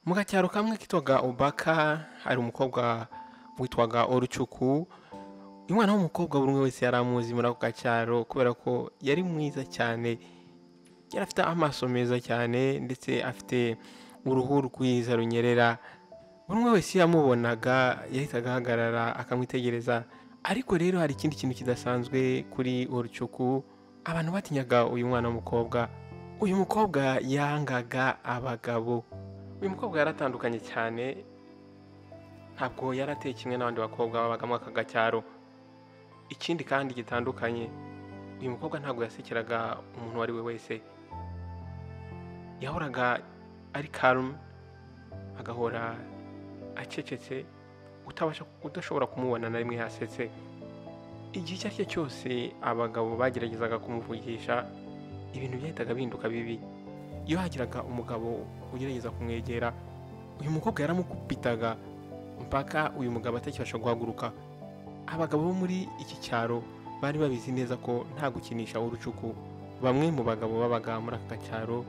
Mu gacyaro kamwe kitwaga Obaka hari umukobwa witwaga Orucuku. Uyu mwana w'umukobwa buri umwe wese yari amuzi muri ako gacyaro kubera ko yari mwiza cyane, yari afite amaso meza cyane ndetse afite uruhu rwiza runyerera. Buri umwe wese iyo yamubonaga yahitaga ahagarara akamwitegereza. Ariko rero hari ikindi kintu kidasanzwe kuri Orucuku, abantu batinyaga uyu mwana w'umukobwa. Uyu mukobwa yangaga abagabo. Uyu mukobwa yaratandukanye cyane, ntabwo yarateye kimwe n'abandi bakobwa babaga muri aka gacyaro. Ikindi kandi gitandukanye, uyu mukobwa ntabwo yasekeraga umuntu uwo ari we wese, yahoraga ari calm, agahora acecetse, udashobora kumubona na rimwe yasetse. Igihe icyo ari cyo cyose abagabo bageragezaga kumuvugisha, ibintu byahitaga bihinduka bibi. Iyo hagiraga umugabo ugerageza kumwegera, uyu mukobwa yaramukubitaga mpaka uyu mugabo atakibasha guhaguruka. Abagabo bo muri iki cyaro bari babizi neza ko nta gukinisha Orucuku. Bamwe mu bagabo babaga muri aka gacyaro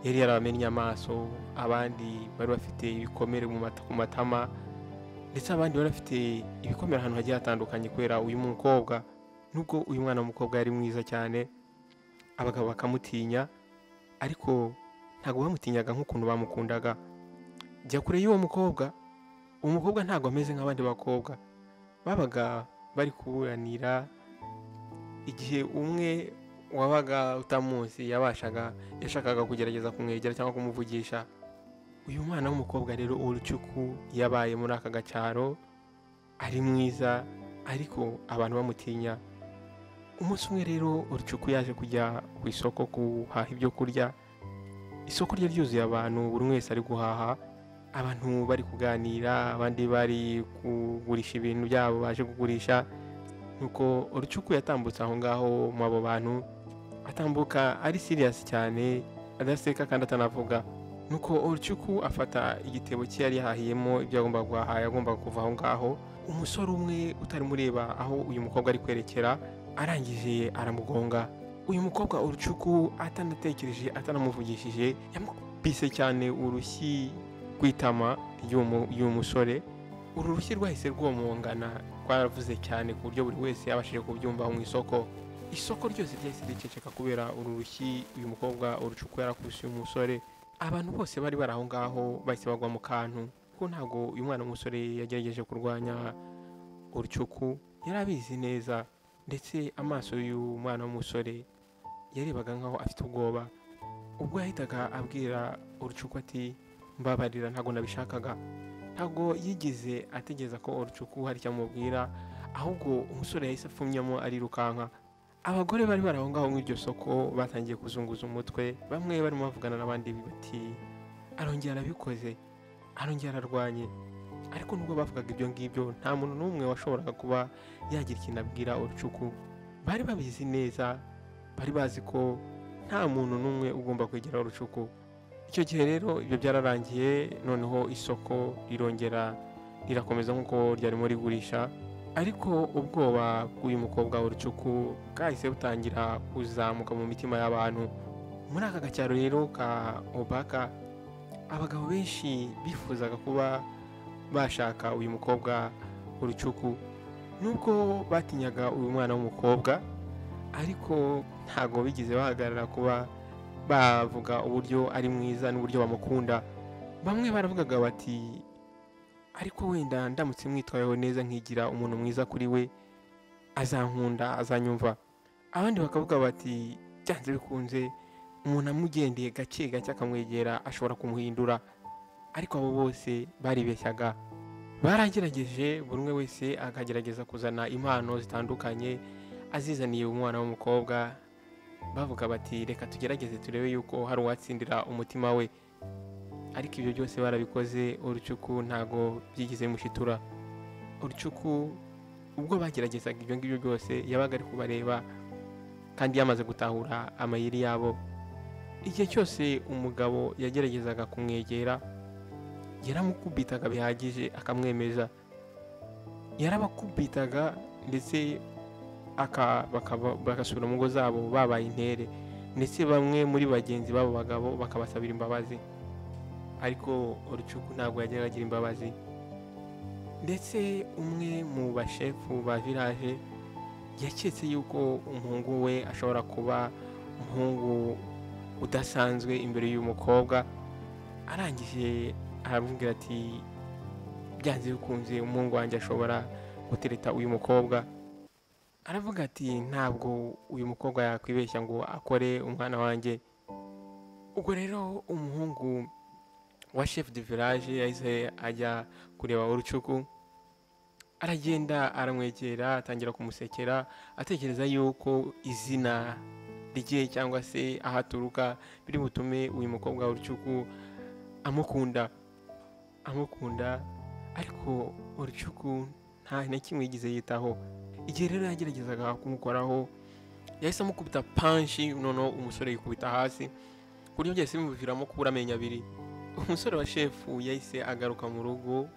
yari yarabamennye amaso, abandi bari bafite ibikomere ku matama, ndetse abandi bari bafite ibikomere ahantu hagiye hatandukanye kubera uyu mukobwa. Nubwo uyu mwana w'umukobwa yari mwiza cyane, abagabo bakamutinya, ariko ntabwo bamutinyaga nk'ukuntu bamukundaga. Jya kure y'uwo mukobwa, uwo mukobwa ntabwo ameze nk'abandi bakobwa. Babaga bari kuburanira, igihe umwe wabaga utamuzi yashakaga kugerageza kumwegera cyangwa kumuvugisha. Uyu mwana w'umukobwa rero Orucuku yabaye muri aka gacyaro, ari mwiza ariko abantu bamutinya. Umunsi umwe rero Orucuku yaje kujya ku isoko guhaha ibyo kurya. Isoko ryari ryuzuye abantu, buri wese ari guhaha, abantu bari kuganira, abandi bari kugurisha ibintu byabo baje kugurisha. Nuko Orucuku yatambutse aho ngaho mu abo bantu, atambuka ari serious cyane, adaseka kandi atanavuga. Nuko Orucuku afata igitebo cye yari yahahiyemo ibyo agomba guhaha, yagomba kuva aho ngaho. Umusore umwe utari mureba aho uyu mukobwa ari kwerekera, arangije aramugonga. Uyu mukobwa Orucuku atanatekereje, atanamuvugishije, yamukubise cyane urushyi rw'itama ry'uyu musore. Uru rushyi rwahise rwomongana, rwaravuze cyane ku buryo buri wese yabashije kubyumva mu isoko. Isoko ryose ryahise riceceka kubera uru rushyi uyu mukobwa Orucuku yarakubise uyu musore. Abantu bose bari bari aho ngaho bahise bagwa mu kantu, kuko ntabwo uyu mwana w'umusore yagerageje kurwanya Orucuku, yari abizi neza. Ndetse amaso y'uyu mwana w'umusore yarebaga nkaho afite ubwoba. Ubwo yahitaga abwira Orucuku ati mbabarira, ntabwo nabishakaga. Ntabwo yigeze ategereza ko Orucuku hari icyo amubwira, ahubwo umusore yahise apfumyamo arirukanka. Abagore bari bari aho ngaho muri iryo soko batangiye kuzunguza umutwe, bamwe barimo bavugana n'abandi bati arongera arabikoze, arongera ararwanye. Ariko nubwo bavugaga ibyo ngibyo, nta muntu n'umwe washoboraga kuba yagira ikintu abwira Orucuku. Bari babizi neza, bari bazi ko nta muntu n'umwe ugomba kwegera Orucuku. Icyo gihe rero ibyo byararangiye, noneho isoko rirongera rirakomeza nk'uko ryarimo rigurisha. Ariko ubwoba bw'uyu mukobwa Orucuku bwahise butangira kuzamuka mu mitima y'abantu. Muri aka gacyaro rero ka Obaka, abagabo benshi bifuzaga kuba bashaka uyu mukobwa Orucuku. Nubwo batinyaga uyu mwana w'umukobwa, ariko ntago bigeze bahagarara kuba bavuga uburyo ari mwiza n'uburyo bamukunda. Bamwe baravugaga bati ariko wenda ndamutse mwitwayeho neza nkigira umuntu mwiza kuri we, azankunda, azanyumva. Abandi bakavuga bati byanze bikunze umuntu amugendeye gake gake akamwegera ashobora kumuhindura. Ariko abo bose baribeshyaga. Baragerageje, buri umwe wese akagerageza kuzana impano zitandukanye azizaniye umwana w'umukobwa. Bavuga bati reka tugerageze turebe yuko hari uwatsindira umutima we. Ariko ibyo byose barabikoze, Orucuku ntago byigeze mushitura. Orucuku ubwo bageragezaga ibyo ngibyo byose yabaga ari kubareba kandi yamaze gutahura amayeri yabo. Igihe cyose umugabo yageragezaga kumwegera, yaramukubitaga bihagije akamwemeza. Yarabakubitaga ndetse bagasubira mu ngo zabo babaye intere, ndetse bamwe muri bagenzi babo bagabo bakabasabira imbabazi. ariko Orucuku ntabwo yajyaga agira imbabazi. Ndetse umwe mu bashefu ba village yaketse yuko umuhungu we ashobora kuba umuhungu udasanzwe imbere y'uyu mukobwa, arangije aramubwira ati byanze bikunze umuhungu wanjye ashobora gutereta uyu mukobwa. Aravuga ati ntabwo uyu mukobwa yakwibeshya ngo akore umwana wanjye. Ubwo rero umuhungu wa chef de village yahise ajya kureba Orucuku, aragenda aramwegera atangira kumusekera, atekereza yuko izina rye cyangwa se aho aturuka biri butume uyu mukobwa wa Orucuku amukunda. Ariko Orucuku nta na kimwe yigize yitaho. Igihe rero yageragezaga kumukoraho, yahise amukubita panshi, noneho umusore yikubita hasi ku buryo byose bimuviramo kubura amenyo abiri. Umusore wa shefu yahise agaruka mu rugo,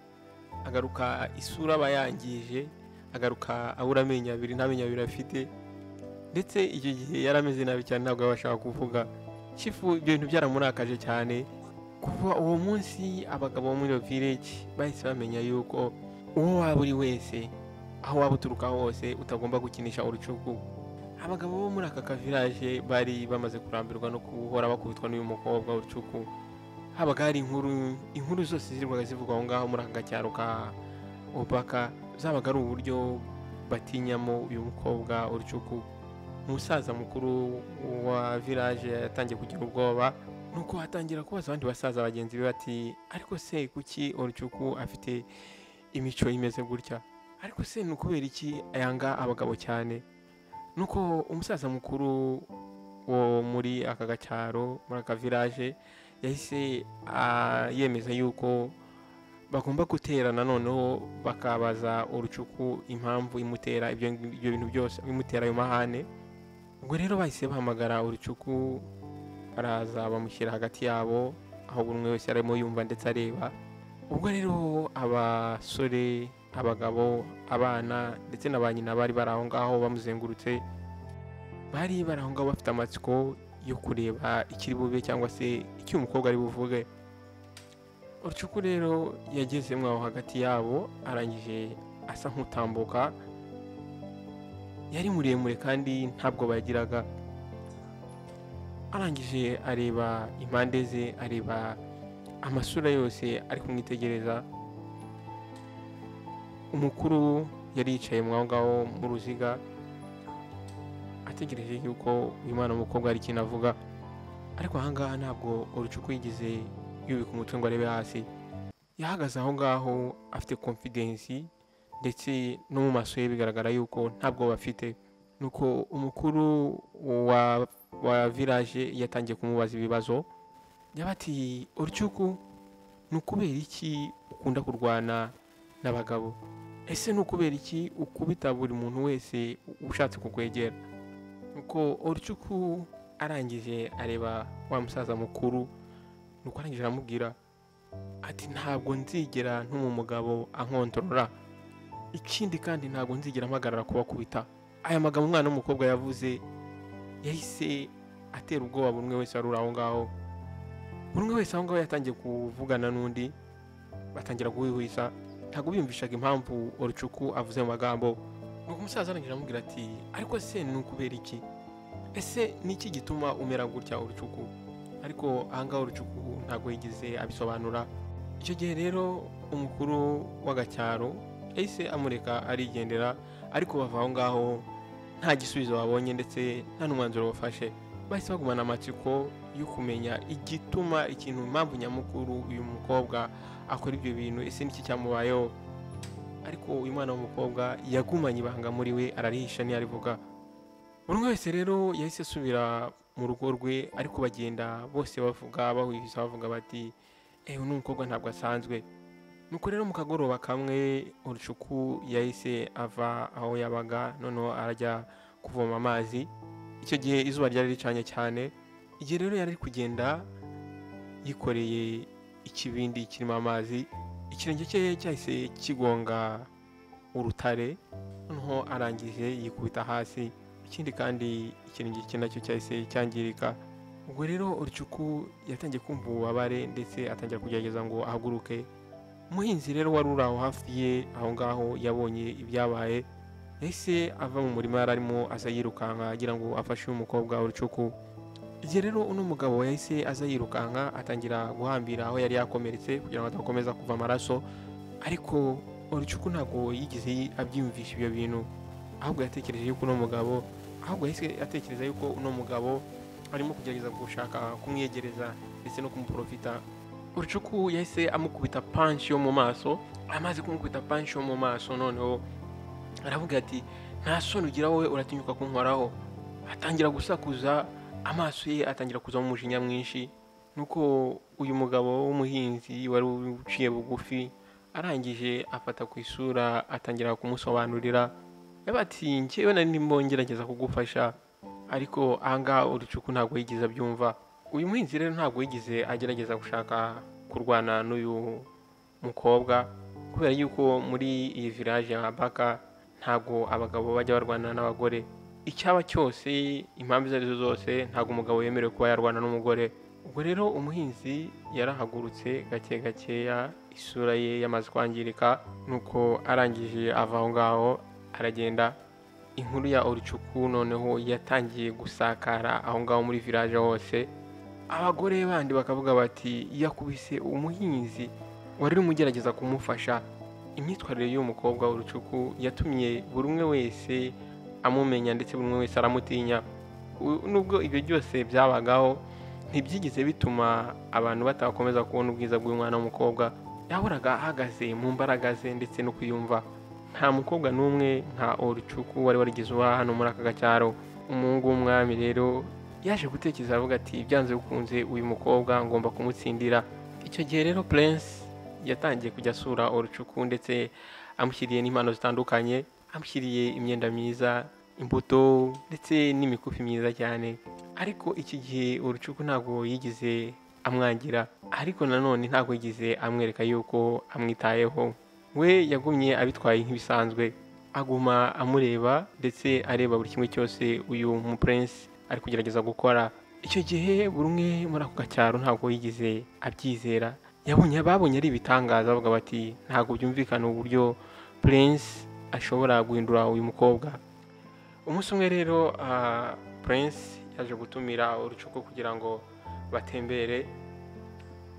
agaruka isura aba yangije, agaruka abura amenyo abiri, nta menyo abiri afite, ndetse icyo gihe yari ameze nabi cyane, ntabwo yabashaga kuvuga. Shefu ibyo bintu byaramurakaje cyane. Kuva uwo munsi abagabo bo muri iyo village bahise bamenya yuko uwo waba uri wese, aho waba uturuka hose, utagomba gukinisha Orucuku. Abagabo bo muri aka village bari bamaze kurambirwa no guhora bakubitwa n'uyu mukobwa Orucuku. Habaga hari inkuru zose zirwaga zivugwa aho ngaho muri aka cyaro ka Obaka, zabaga ari uburyo batinyamo uyu mukobwa Orucuku. Umusaza mukuru wa village yatangiye kugira ubwoba, nuko atangira kubaza abandi basaza bagenzi be bati ariko se kuki Orucuku afite imico imeze gutya? Ariko se ni ukubera iki ayanga abagabo cyane? Nuko umusaza mukuru wo muri aka gacyaro, muri aka village, yahise yemeza yuko bagomba guterana, noneho bakabaza Orucuku impamvu imutera ibyo bintu byose, bimutera ayo mahane. Ubwo rero bahise bahamagara Orucuku, baraza bamushyira hagati yabo, aho buri umwe wese arimo yumva ndetse areba. Ubwo rero abasore, abagabo, abana ndetse na ba nyina bari bari aho ngaho bamuzengurutse, bari bari aho ngaho bafite amatsiko yo kureba ikiri bube cyangwa se icyo umukobwa ari buvuge. Orucuku rero yagezemo aho hagati yabo, arangije asa nk'utambuka. Yari muremure kandi ntabwo bayagiraga. Arangije areba impande ze, areba amasura yose ari kumwitegereza. Umukuru yari yicaye aho ngaho mu ruziga, ategereje yuko uyu mwana w'umukobwa hari ikintu avuga. Ariko aha ngaha ntabwo Orucuku yigeze yubika umutwe ngo arebe hasi. Yahagaze aho ngaho afite confidence, ndetse no mu maso ye bigaragara yuko ntabwo bafite. Nuko umukuru wa village yatangiye kumubaza ibibazo. Yabati Orucuku, ni ukubera iki ukunda kurwana n'abagabo? Ese ni ukubera iki ukubita buri muntu wese ushatse kukwegera? Nuko Orucuku arangije areba wa musaza mukuru, nuko arangije aramubwira ati ntabwo nzigera ntuma umugabo ankontorora, ikindi kandi ntabwo nzigera mpagarara kubakubita. Aya magambo umwana w'umukobwa yavuze yahise atera ubwoba buri umwe wese wari uri aho ngaho. Buri umwe wese aho ngaho yatangiye kuvugana n'undi, batangira guhwihwisa, ntabwo biyumvishaga impamvu Orucuku avuze mu magambo. Nuko umusaza arangije aramubwira ati ariko se ni ukubera iki? Ese ni iki gituma umera gutya Orucuku? Ariko aha ngaho Orucuku ntabwo yigeze abisobanura. Icyo gihe rero umukuru w'agacyaro yahise amureka arigendera, ariko bava aho ngaho nta gisubizo babonye ndetse nta n'umwanzuro bafashe. Bahise bagumana amatsiko yo kumenya igituma, impamvu nyamukuru uyu mukobwa akora ibyo bintu, ese niki cyamubayeho. Ariko uyu mwana w'umukobwa yagumanye ibanga muri we, ararihisha ntiyarivuga. Buri umwe wese rero yahise asubira mu rugo rwe, ariko bagenda bose bavuga bahwihisa, bavuga bati uyu n'umukobwa ntabwo asanzwe. Nuko rero mu kagoroba kamwe Orucuku yahise ava aho yabaga, noneho arajya kuvoma amazi. Icyo gihe izuba ryari ricanye cyane. Igihe rero yari kugenda yikoreye ikibindi kirimo amazi, ikirenge cye cyahise kigonga urutare, noneho arangije yikubita hasi. Ikindi kandi ikirenge cye nacyo cyahise cyangirika. ubwo rero Orcuku yatangiye kumva ububabare ndetse atangira kugerageza ngo ahaguruke. Umuhinzi rero wari uri aho hafi ye aho ngaho yabonye ibyabaye, yahise ava mu murima yari arimo aza yirukanka agira ngo afashe uyu mukobwa Orcuku. Igihe rero uno mugabo yahise aza yirukanka atangira guhambira aho yari yakomeretse kugira ngo adakomeza kuva amaraso, ariko Orcuku ntabwo yigeze abyiyumvisha ibyo bintu, ahubwo yatekereje yuko uno mugabo atekereza yuko uno mugabo arimo kugerageza gushaka kumwiyegereza ndetse no kumuprofita. Orcuku yahise amukubita punch yo mu maso, amaze kumukubita punch yo mu maso noneho aravuga ati nta soni ugira wowe uratinyuka kunkoraho. Atangira gusakuza, amaso ye atangira kuzamo umujinya mwinshi. Nuko uyu mugabo w'umuhinzi wari uciye bugufi arangije afata ku isura atangira kumusobanurira, ati njyewe nari ndimo ngerageza kugufasha, ariko ahangaha Orcuku ntabwo yigeze abyumva. Uyu muhinzi rero ntabwo yigeze agerageza gushaka kurwana n'uyu mukobwa, kubera yuko muri iyi village ya Baka ntabwo abagabo bajya barwana n'abagore. Icyaba cyose, impamvu izo arizo zose, ntabwo umugabo yemerewe kuba yarwana n'umugore. Ubwo rero umuhinzi yarahagurutse gake gakeya, isura ye yamaze kwangirika, nuko arangije ava aho ngaho aragenda. Inkuru ya Orcuku noneho yatangiye gusakara aho ngaho muri village hose. Abagore bandi bakavuga bati yakubise umuhinzi wari urimo ugerageza kumufasha. Imyitwarire y'uyu mukobwa Orcuku yatumye buri umwe wese amumenya ndetse buri umwe wese aramutinya. Nubwo ibyo byose byabagaho, ntibyigeze bituma abantu batakomeza kubona ubwiza bw'uyu mwana w'umukobwa. Yahoraga ahagaze mu mbaraga ze ndetse no kwiyumva. Nta mukobwa n'umwe nka Orcuku wari warigeze uba hano muri aka gacyaro. Umuhungu w'umwami rero yaje gutekereza avuga ati byanze bikunze uyu mukobwa ngomba kumutsindira. Icyo gihe rero Prince yatangiye kujya asura Orcuku ndetse amushyiriye n'impano zitandukanye, amushyiriye imyenda myiza, imbuto ndetse n'imikufi myiza cyane. Ariko iki gihe Orcuku ntabwo yigeze amwangira, ariko nanone ntabwo yigeze amwereka yuko amwitayeho. We yagumye abitwaye nk'ibisanzwe, aguma amureba ndetse areba buri kimwe cyose uyu mu Prince ari kugerageza gukora. Icyo gihe buri umwe muri ako gacyaro ntabwo yigeze abyizera, babonye ari ibitangaza, bavuga bati ntabwo byumvikana uburyo Prince ashobora guhindura uyu mukobwa. Umunsi umwe rero Prince yaje gutumira Orcuku kugira ngo batembere.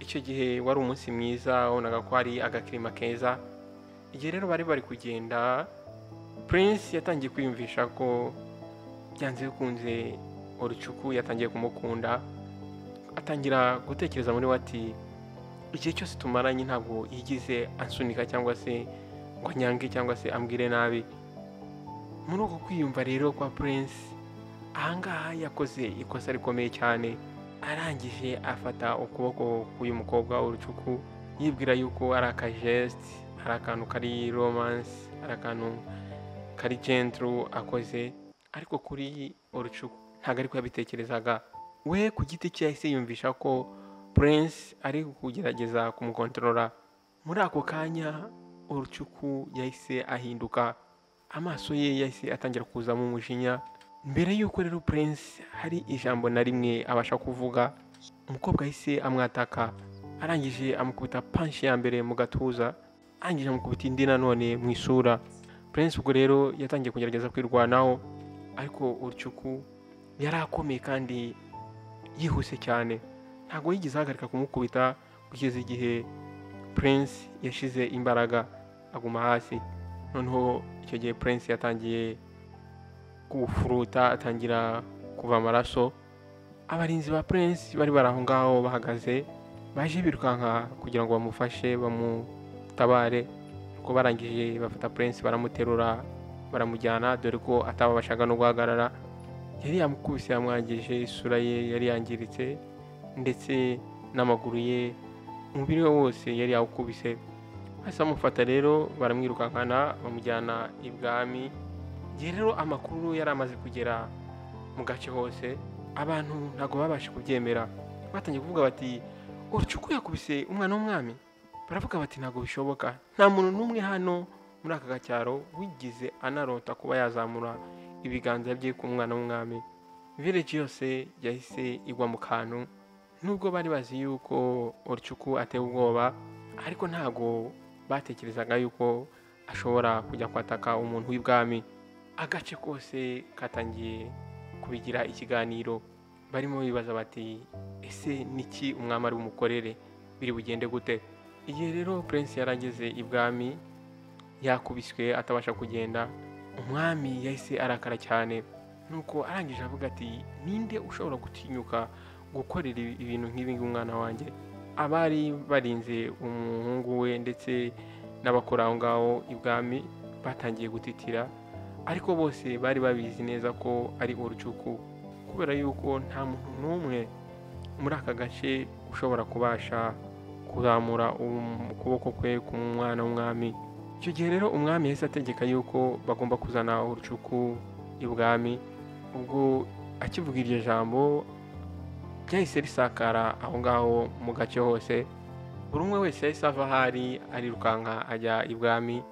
Icyo gihe wari umunsi mwiza, wabonaga ko hari agakirima keza. Igihe rero bari kugenda, Prince yatangiye kwiyumvisha ko byanze bikunze Orcuku yatangiye kumukunda. Atangira gutekereza muri we ati igihe cyose tumaranye ntabwo yigize ansunika cyangwa se ngo anyange cyangwa se ambwire nabi. Muri uko kwiyumva rero kwa Prince, ahangaha yakoze ikosa rikomeye cyane. Arangije afata ukuboko k'uyu mukobwa Orcuku, yibwira yuko ari akajeste, ari akantu kari romance, ari akantu kari gentle akoze, ariko kuri Orcuku ntabwo ariko yabitekerezaga. We ku giti cye yahise yumvisha ko Prince ari kugerageza kumukontorora. Muri ako kanya Orcuku yahise ahinduka, amaso ye yahise atangira kuzamo umujinya. Mbere y'uko rero Prince hari ijambo na rimwe abasha kuvuga, umukobwa yahise amwataka. Arangije amukubita punch ya mbere mu gatuza, arangije amukubita indi nanone mu isura. Prince ubwo rero yatangiye kugerageza kwirwanaho, ariko Orcuku yari akomeye kandi yihuse cyane. Ntabwo yigeze ahagarika kumukubita kugeza igihe Prince yashize imbaraga aguma hasi. Noneho icyo gihe Prince yatangiye kufuruta, atangira kuva amaraso. Abarinzi ba Prince bari baraho ngaho bahagaze, baje birukanka kugira ngo bamufashe bamutabare. Uko barangije bafata Prince baramuterura baramujyana, dore ko atabashaga no guhagarara. Yari yamukubise, yamwangije, isura ye yari yangiritse ndetse n'amaguru ye, umubiri we wose yari yawukubise. Hasi amufata rero baramwirukankana bamujyana ibwami. Igihe rero amakuru yari amaze kugera mu gace hose, abantu ntabwo babasha kubyemera. Batangiye kuvuga bati Orcuku yakubise umwana w'umwami. Baravuga bati ntabwo bishoboka, nta muntu n'umwe hano muri aka gacyaro wigize anarota kuba yazamura ibiganza bye ku mwana w'umwami. village yose yahise igwa mu kantu, nubwo bari bazi yuko Orchuku ateye ubwoba, ariko ntago batekerezaga yuko ashobora kujya kwataka umuntu w'ibwami. Agace kose katangiye kubigira ikiganiro, barimo bibaza bati ese niki umwami ari bumukorere, biri bugende gute? Igihe rero prince yarageze ibwami yakubiswe atabasha kugenda, umwami yahise arakara cyane, nuko arangije avuga ati ninde ushobora gutinyuka gukorera ibintu nk'ibi umwana wanjye? Abari barinze umuhungu we ndetse n'abakora aho ngaho ibwami batangiye gutitira, ariko bose bari babizi neza ko ari Orchuku, kubera yuko nta muntu n'umwe muri aka gace ushobora kubasha kuzamura ukuboko kwe ku mwana w'umwami. Icyo gihe rero umwami yahise ategeka yuko bagomba kuzana Orchuku ibwami. Ubwo akivuga iryo jambo ryahise risakara aho ngaho mu gace hose, buri umwe wese yahise ava ahari arirukanka ajya ibwami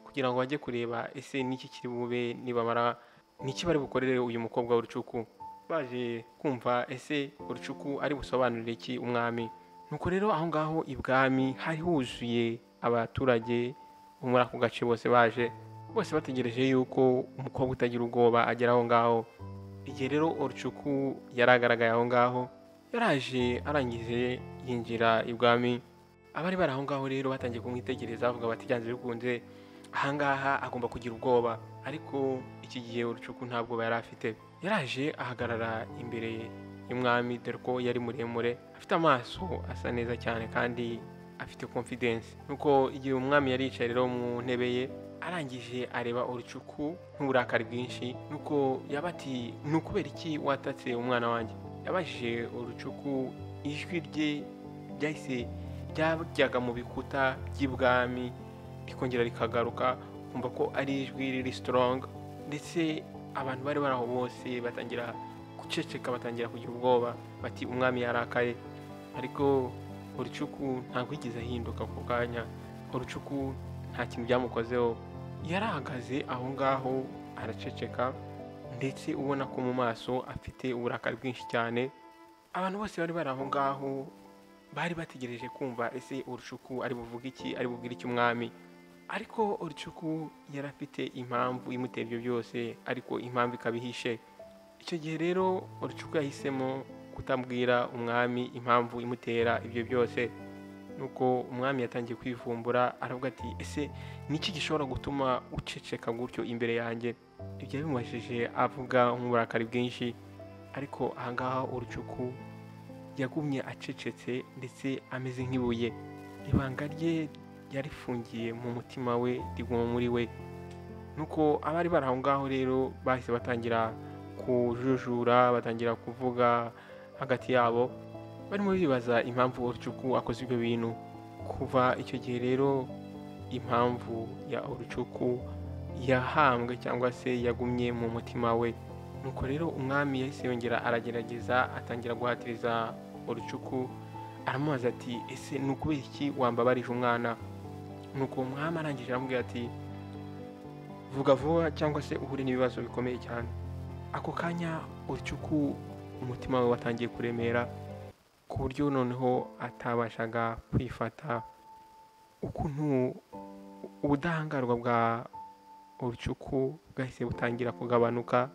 kugira ngo bajye kureba ese niki kiri bube nibamara, niki bari bukorere uyu mukobwa Orchuku. Baje kumva ese Orchuku ari busobanurire iki umwami. Nuko rero aho ngaho ibwami hari huzuye abaturage bo muri ako gace, bose bategereje yuko umukobwa utagira ubwoba agera aho ngaho. Igihe rero Orchuku yaragaragaye aho ngaho, yaraje arangije yinjira ibwami. Abari bari aho ngaho rero batangiye kumwitegereza bavuga bati byanze bikunze ahangaha agomba kugira ubwoba, ariko iki gihe Orchuku nta bwoba yari afite. Yaraje ahagarara imbere y'umwami, dore ko yari muremure, afite amaso asa neza cyane kandi afite confidence. Nuko igihe umwami yari yicaye rero mu ntebe ye, arangije areba Orchuku n'uburakari bwinshi, nuko yabati ni ukubera iki watatse umwana wanjye? Yabajije Orchuku, ijwi rye ryahise ryajyaga mu bikuta by'ibwami rikongera rikagaruka, kumva ko ari ijwi riri strong, ndetse abantu bari baraho bose batangira guceceka, batangira kugira ubwoba bati umwami yarakaye. Ariko Orchuku ntabwo yigeze ahinduka ku kanya. Orchuku nta kintu byamukozeho, yarahagaze aho ngaho araceceka, ndetse ubona ko mu maso afite uburakari bwinshi cyane. Abantu bose bari bari aho ngaho bari bategereje kumva ese Orchuku ari buvuga iki, ari bubwire iki umwami. Ariko Orchuku yari afite impamvu imutera ibyo byose, ariko impamvu ikabihishe. Icyo gihe rero Orchuku yahisemo kutabwira umwami impamvu imutera ibyo byose. Nuko umwami yatangiye kwivumbura, aravuga ati ese niki gishobora gutuma uceceka gutyo imbere yanjye? Ibyo bimubajije avuga nk'uburakari bwinshi, ariko ahangaha Orchuku yagumye acecetse ndetse ameze nk'ibuye. Ibanga rye yarifungiye mu mutima we, riguma muri we. Nuko abari bari aho ngaho rero bahise batangira kujujura, batangira kuvuga hagati yabo, barimo bibaza impamvu Orchuku akoze ibyo bintu. Kuva icyo gihe rero impamvu ya Orchuku yahambwe cyangwa se yagumye mu mutima we. Nuko rero umwami yahise yongera aragerageza, atangira guhatiriza Orchuku, aramubaza ati ese ni ukubera iki wambabarije umwana? Nuko umwami arangije aramubwira ati vuga vuba cyangwa se uhure n'ibibazo bikomeye cyane. Ako kanya Orchuku umutima we watangiye kuremera, ku buryo noneho atabashaga kwifata. Ukuntu ubudahangarwa bwa Orchuku bwahise butangira kugabanuka,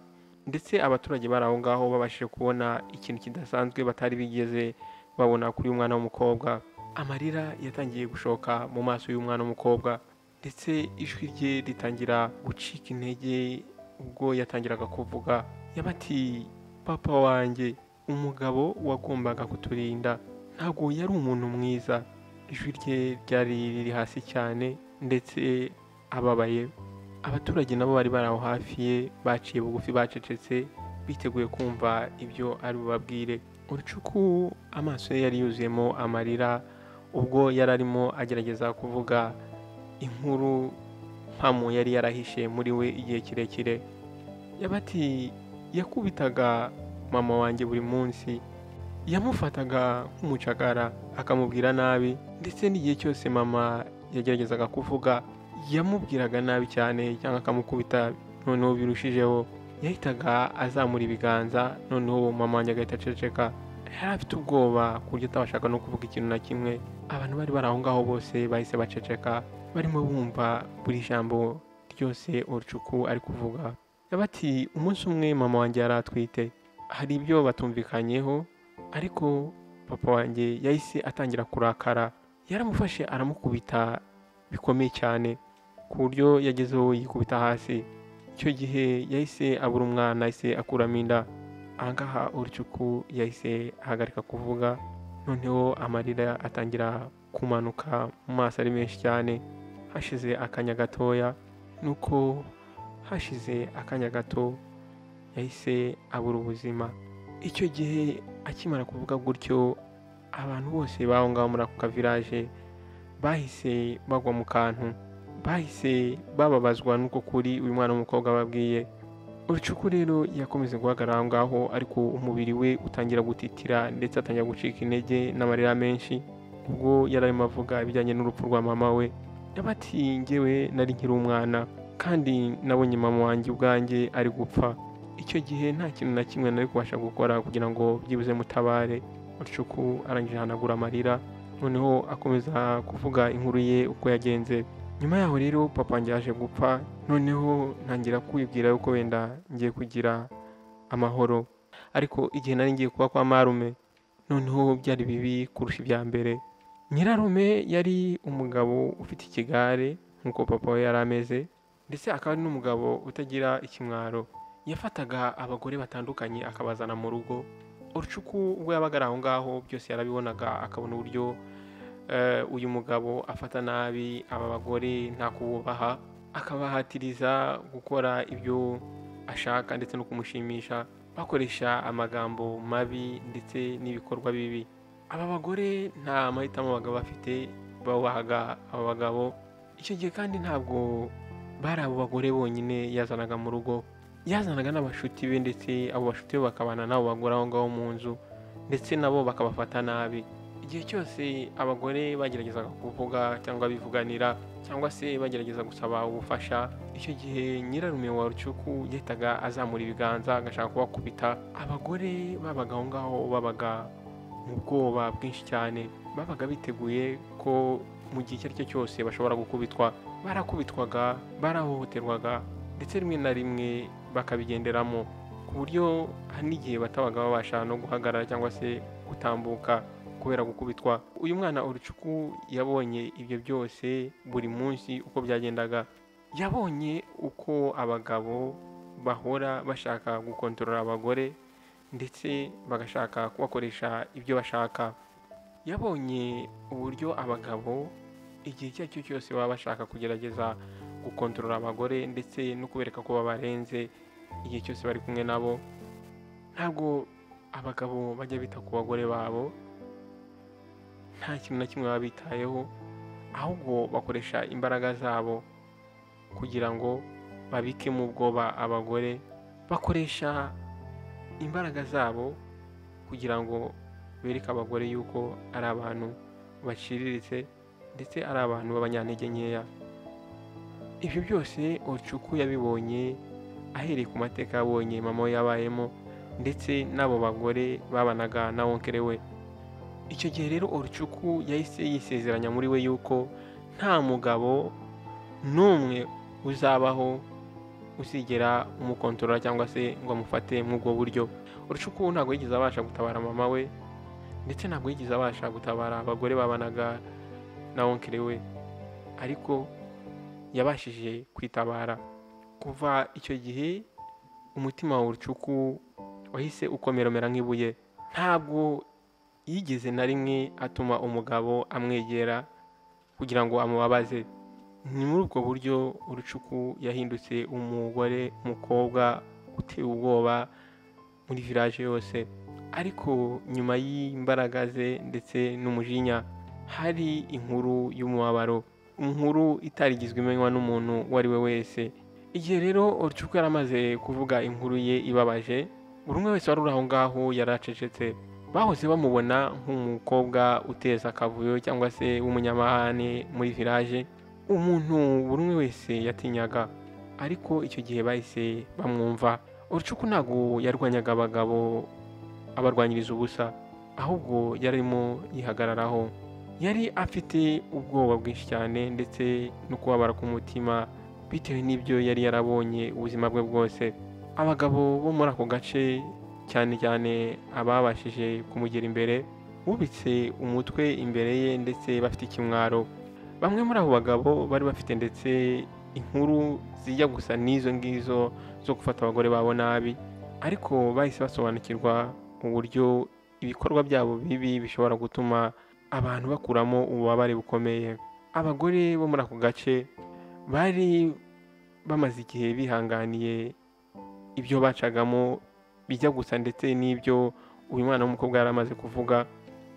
ndetse abaturage bari aho ngaho babashije kubona ikintu kidasanzwe batari bigeze babona kuri umwana w'umukobwa. Amarira yatangiye gushoka mu maso y'umwana w'umukobwa, ndetse ijwi rye ritangira gucika intege. Ubwo yatangiraga kuvuga yabati papa wanjye, umugabo wagombaga kuturinda ntabwo yari umuntu mwiza. Ijwi rye ryari riri hasi cyane ndetse ababaye. Abaturage nabo bari bari aho hafi ye baciye bugufi, bacecetse biteguye kumva ibyo ari bubabwire. Orchuku amaso ye yari yuzuyemo amarira, ubwo yari arimo agerageza kuvuga inkuru mpamo yari yarahishe muri we igihe kirekire. Yabati yakubitaga mama wanjye buri munsi, yamufataga nk'umucakara akamubwira nabi, ndetse n'igihe cyose mama yageragezaga kuvuga yamubwiraga nabi cyane cyangwa akamukubita noneho birushijeho. yahitaga azamura ibiganza, noneho mama wanjye agahita aceceka. Yari afite ubwoba ku buryo atabashaga no kuvuga ikintu na kimwe. Abantu bari bari aho ngaho bose bahise baceceka, barimo bumva buri jambo ryose Orcuku ari kuvuga. Bati umunsi umwe mama wanjye yari atwite, hari ibyo batumvikanyeho, ariko papa wanjye yahise atangira kurakara. Yaramufashe aramukubita bikomeye cyane ku buryo yagezeho yikubita hasi. Icyo gihe yahise abura umwana, yahise akuramo inda. Ahangaha Orcuku yahise ahagarika kuvuga, noneho amarira atangira kumanuka mu maso ari menshi cyane. Hashize akanya gatoya, nuko hashize akanya gato yahise abura ubuzima. Icyo gihe akimara kuvuga gutyo, abantu bose baho ngaho muri ako kavirage bahise bagwa mu kantu, bahise bababazwa n'uko kuri uyu mwana w'umukobwa babwiye. Orcuku rero yakomeze guhagarara aho ngaho, ariko umubiri we utangira gutitira ndetse atangira gucika intege n'amarira menshi, ubwo yari arimo avuga ibijyanye n'urupfu rwa mama we. Ati njyewe nari nkiri umwana kandi nabonye mama wanjye ubwanjye ari gupfa. Icyo gihe nta kintu na kimwe nari kubasha gukora kugira ngo byibuze mutabare. Orcuku arangije ahanagura amarira, noneho akomeza kuvuga inkuru ye uko yagenze. Nyuma yaho rero papa wanjye yaje gupfa, noneho ntangira kwibwira yuko wenda ngiye kugira amahoro. Ariko igihe nari ngiye kuba kwa marume, noneho byari bibi kurusha ibya mbere. Nyirarume yari umugabo ufite ikigare nk'uko papa we yari ameze, ndetse akaba ari n'umugabo utagira ikimwaro. Yafataga abagore batandukanye akabazana mu rugo. Orcuku ubwo yabaga ari aho ngaho byose yarabibonaga, akabona uburyo uyu mugabo afata nabi aba bagore, nta kububaha, akabahatiriza gukora ibyo ashaka ndetse no kumushimisha, bakoresha amagambo mabi ndetse n'ibikorwa bibi. Aba bagore nta mahitamo abagabo bafite, babahaga aba bagabo. Icyo gihe kandi ntabwo bari abo bagore bonyine yazanaga mu rugo, yazanaga n'abashuti be, ndetse abo bashuti be bakabana n'abo bagore aho ngaho mu nzu, ndetse nabo bakabafata nabi. Igihe cyose abagore bageragezaga kuvuga cyangwa bivuganira cyangwa se bagerageza gusaba ubufasha, icyo gihe nyirarume wa Orcuku yahitaga azamura ibiganza agashaka kubakubita. Abagore babaga aho ngaho babaga mu bwoba bwinshi cyane, babaga biteguye ko mu gihe icyo ari cyo cyose bashobora gukubitwa. Barakubitwaga, barahohoterwaga, ndetse rimwe na rimwe bakabigenderamo, ku buryo hari n'igihe batabaga babasha no guhagarara cyangwa se gutambuka kubera gukubitwa. Uyu mwana Orcuku yabonye ibyo byose buri munsi uko byagendaga. Yabonye uko abagabo bahora bashaka gukontorora abagore ndetse bagashaka kubakoresha ibyo bashaka. Yabonye uburyo abagabo igihe icyo ari cyo cyose baba bashaka kugerageza gukontorora abagore ndetse no kubereka ko babarenze igihe cyose bari kumwe nabo. Ntabwo abagabo bajya bita ku bagore babo, nta kintu na kimwe baba bitayeho, ahubwo bakoresha imbaraga zabo kugira ngo babikemo ubwoba abagore. Bakoresha imbaraga zabo kugira ngo bereke abagore yuko ari abantu baciriritse ndetse ari abantu b'abanyantege nkeya. Ibyo byose Orcuku yabibonye ahereye ku mateka yabonye mama we yabayemo ndetse n'abo bagore babanaga na onkere we. Icyo gihe rero Orcuku yahise yisezeranya muri we yuko nta mugabo n'umwe uzabaho uzigera umukontorora cyangwa se ngo amufate mw'ubwo buryo. Orcuku ntabwo yigeze abasha gutabara mama we, ndetse ntabwo yigeze abasha gutabara abagore babanaga na onkere we, ariko yabashije kwitabara. Kuva icyo gihe umutima wa Orcuku wahise ukomeromera nk'ibuye. Ntabwo yigeze na rimwe atuma umugabo amwegera kugira ngo amubabaze. Ni muri ubwo buryo Orcuku yahindutse umukobwa uteye ubwoba muri village yose. Ariko nyuma y'imbaraga ze ndetse n'umujinya, hari inkuru y'umubabaro, inkuru itarigizwe imenywa n'umuntu uwo ari we wese. Igihe rero Orcuku yaramaze kuvuga inkuru ye ibabaje, buri umwe wese wari uri aho ngaho yaracecetse. Bahoze bamubona nk'umukobwa uteza akavuyo cyangwa se w'umunyamahane muri village, umuntu buri umwe wese yatinyaga. Ariko icyo gihe bahise bamwumva. Urucuku ntabwo yarwanyaga abagabo abarwanyiriza ubusa, ahubwo yarimo yihagararaho. Yari afite ubwoba bwinshi cyane ndetse no kubabara ku mutima bitewe n'ibyo yari yarabonye ubuzima bwe bwose. Abagabo bo muri ako gace cyane cyane ababashije kumugera imbere bubitse umutwe imbere ye ndetse bafite ikimwaro. Bamwe muri abo bagabo bari bafite ndetse inkuru zijya gusa n'izo ngizo zo gufata abagore babo nabi, ariko bahise basobanukirwa uburyo ibikorwa byabo bibi bishobora gutuma abantu bakuramo ububabare bukomeye. Abagore bo muri ako gace bari bamaze igihe bihanganiye ibyo bacagamo bijya gusa ndetse n'ibyo uyu mwana w'umukobwa yari amaze kuvuga.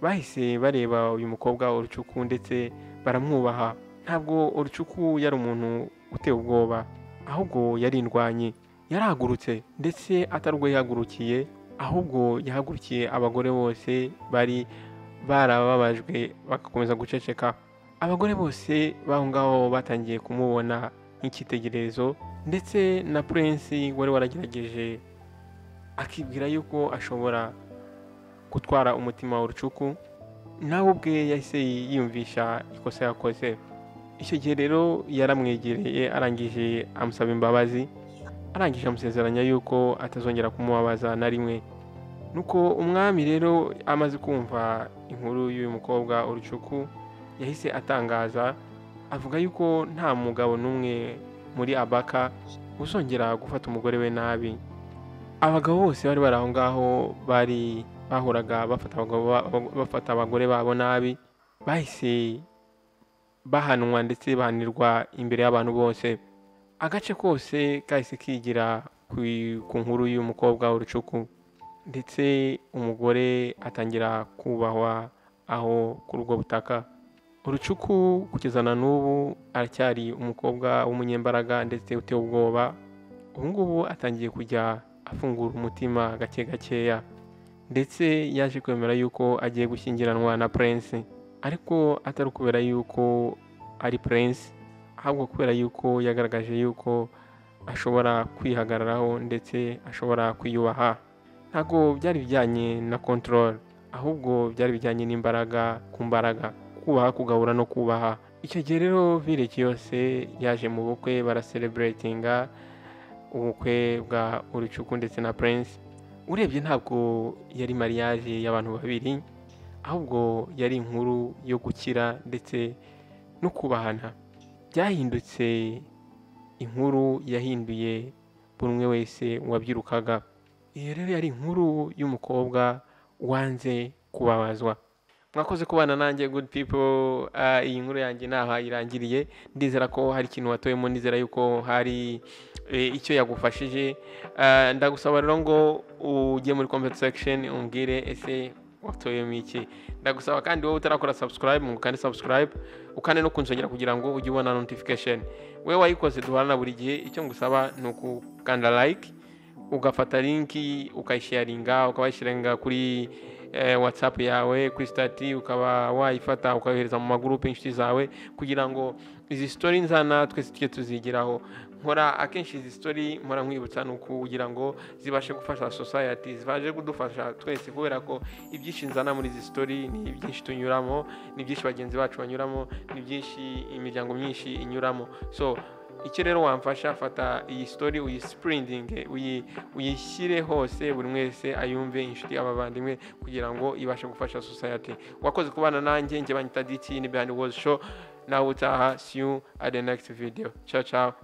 Bahise bareba uyu mukobwa Urucuku ndetse baramwubaha. Ntabwo Urucuku yari umuntu uteye ubwoba, ahubwo yari indwanyi. Yarahagurutse ndetse atari ubwo yahagurukiye, ahubwo yahagurukiye abagore bose bari barababajwe bagakomeza guceceka. Abagore bose baho ngaho batangiye kumubona nk'icyitegererezo, ndetse na Prince wari waragerageje akibwira yuko ashobora gutwara umutima wa Urucuku, nawe ubwe yahise yiyumvisha ikosa yakoze. Icyo gihe rero yaramwegereye arangije amusaba imbabazi, arangije amusezeranya yuko atazongera kumubabaza na rimwe. Nuko umwami rero amaze kumva inkuru y'uyu mukobwa Urucuku yahise atangaza, avuga yuko nta mugabo n'umwe muri Abaka uzongera gufata umugore we nabi. Abagabo bose bari bari aho ngaho bari bahoraga bafata abagore babo nabi bahise bahanwa ndetse bahanirwa imbere y'abantu bose. Agace kose kahise kigira ku nkuru y'uyu mukobwa Urucuku, ndetse umugore atangira kubahwa aho kuri ubwo butaka. Urucuku kugeza na n'ubu aracyari umukobwa w'umunyembaraga ndetse uteye ubwoba. Ubu ngubu atangiye kujya afungura umutima gake gakeya, ndetse yaje kwemera yuko agiye gushyingiranwa na Prince, ariko atari kubera yuko ari Prince, ahubwo kubera yuko yagaragaje yuko ashobora kwihagararaho ndetse ashobora kwiyubaha. Ntabwo byari bijyanye na control, ahubwo byari bijyanye n'imbaraga ku mbaraga, kubaha, kugabura no kubaha. Icyo gihe rero village yose yaje mu bukwe, baracelebratinga ubukwe bwa Urucuku ndetse na Prince. Urebye ntabwo yari mariage y'abantu babiri, ahubwo yari inkuru yo gukira ndetse no kubahana. Byahindutse inkuru yahinduye buri umwe wese wabyirukaga. Iyo rero yari inkuru y'umukobwa wanze kubabazwa. Mwakoze kubana nanjye good people. Iyi nkuru yanjye naho irangiriye. Ndizera ko hari ikintu watoyemo, ndizera yuko hari icyo yagufashije. Ndagusaba rero ngo ujye muri comment section umbwire ese watoyemo iki. Ndagusaba kandi wowe utarakora subscribe ngo kandi subscribe, ukane no kunsongera kugira ngo ujye ubona notification. Wewe wayikoze duhana buri gihe, icyo ngusaba ni ukukanda like, ugafata linki ukayisharinga, ukabashirenga kuri WhatsApp yawe, kuri stati, ukaba wayifata ukayohereza mu magroupe inshuti zawe, kugira ngo izi story nzana twese tujye tuzigiraho. Nkora akenshi izi story mpora nkwibutsa nuko kugira ngo zibashe gufasha society, zibaje kudufasha twese, kubera ko ibyinshi nzana muri izi story ni byinshi tunyuramo, ni byinshi bagenzi bacu banyuramo, ni byinshi imiryango myinshi inyuramo. So icyo rero wamfasha, fata iyi story uyispreading, uyishyire hose, buri mwese ayumve, inshuti, abavandimwe, kugira ngo ibashe gufasha society. Wakoze kubana nanjye, njye banyita DT ni Behind the Walls Show. Now utaha, see you at the next video. Ciao ciao.